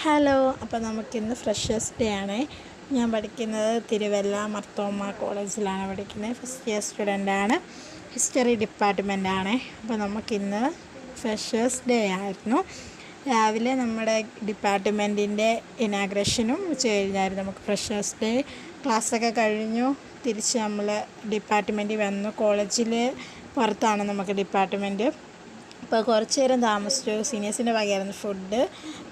Hello, അപ്പോൾ നമുക്കിന്ന് freshers day ആണ്. ഞാൻ പഠിക്കുന്നത് തിരുവല്ല മർത്തോമ കോളേജിലാണ് പഠിക്കുന്നത്. ഫസ്റ്റ് ഇയർ സ്റ്റുഡൻ്റാണ്, ഹിസ്റ്ററി ഡിപ്പാർട്ട്മെൻറ്റാണ്. അപ്പോൾ നമുക്കിന്ന് ഫ്രഷേഴ്സ് ഡേ ആയിരുന്നു. രാവിലെ നമ്മുടെ ഡിപ്പാർട്ട്മെൻറ്റിൻ്റെ ഇനാഗ്രേഷനും ഉച്ച കഴിഞ്ഞായിരുന്നു. നമുക്ക് ഫ്രഷേഴ്സ് ഡേ ക്ലാസ്സൊക്കെ കഴിഞ്ഞു തിരിച്ച് നമ്മൾ ഡിപ്പാർട്ട്മെൻറ്റിൽ വന്നു. കോളേജിൽ പുറത്താണ് നമുക്ക് ഡിപ്പാർട്ട്മെൻറ്റ്. അപ്പോൾ കുറച്ച് നേരം താമസിച്ചു. സീനിയേഴ്സിൻ്റെ വകയായിരുന്നു ഫുഡ്.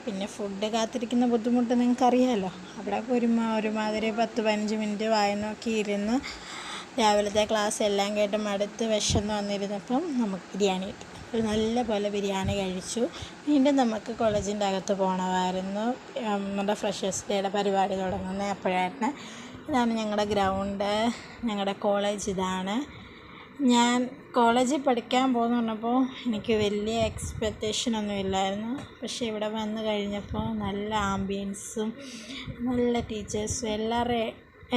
പിന്നെ ഫുഡ് കാത്തിരിക്കുന്ന ബുദ്ധിമുട്ട് നിങ്ങൾക്കറിയാമല്ലോ. അവിടെ ഒരുമാതിരി 10-15 മിനിറ്റ് വായി നോക്കി ഇരുന്ന് രാവിലത്തെ ക്ലാസ് എല്ലാം കേട്ട് മടുത്ത് വിശന്ന് വന്നിരുന്നപ്പം നമുക്ക് ബിരിയാണി കിട്ടി. ഒരു നല്ല പോലെ ബിരിയാണി കഴിച്ചു. വീണ്ടും നമുക്ക് കോളേജിൻ്റെ അകത്ത് പോകണമായിരുന്നു. നമ്മുടെ ഫ്രഷേഴ്സ് ഡേയുടെ പരിപാടി തുടങ്ങുന്നത് അപ്പോഴാണ്. ഇതാണ് ഞങ്ങളുടെ ഗ്രൗണ്ട്, ഞങ്ങളുടെ കോളേജ് ഇതാണ്. ഞാൻ കോളേജിൽ പഠിക്കാൻ പോകുന്നു പറഞ്ഞപ്പോൾ എനിക്ക് വലിയ എക്സ്പെക്റ്റേഷനൊന്നും ഇല്ലായിരുന്നു. പക്ഷേ ഇവിടെ വന്നു കഴിഞ്ഞപ്പോൾ നല്ല ആംബിയൻസും നല്ല ടീച്ചേഴ്സും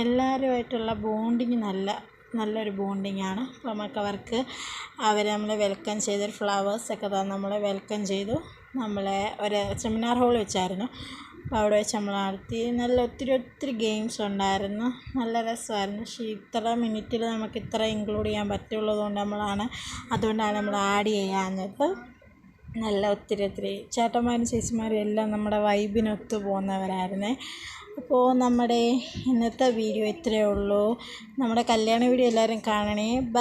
എല്ലാവരുമായിട്ടുള്ള ബോണ്ടിങ് നല്ലൊരു ബോണ്ടിങ്ങാണ്. അപ്പോൾ നമുക്ക് നമ്മളെ വെൽക്കം ചെയ്തൊരു ഫ്ലവേഴ്സൊക്കെ തന്ന് നമ്മളെ വെൽക്കം ചെയ്തു. നമ്മളെ ഒരു സെമിനാർ ഹാൾ വെച്ചായിരുന്നു. അപ്പോൾ അവിടെ വെച്ച് നമ്മൾ നടത്തി. ഒത്തിരി ഗെയിംസ് ഉണ്ടായിരുന്നു. നല്ല രസമായിരുന്നു. പക്ഷേ ഇത്ര മിനിറ്റിൽ നമുക്ക് ഇത്ര ഇൻക്ലൂഡ് ചെയ്യാൻ പറ്റുള്ളതുകൊണ്ട് അതുകൊണ്ടാണ് നമ്മൾ ആഡ് ചെയ്യാഞ്ഞത്. ഒത്തിരി ചേട്ടന്മാരും ചേച്ചിമാരും എല്ലാം നമ്മുടെ വൈബിനൊത്ത് പോകുന്നവരായിരുന്നേ. അപ്പോൾ നമ്മുടെ ഇന്നത്തെ വീഡിയോ ഇത്രയേ ഉള്ളൂ. നമ്മുടെ കല്യാണ വീഡിയോ എല്ലാവരും കാണണേ.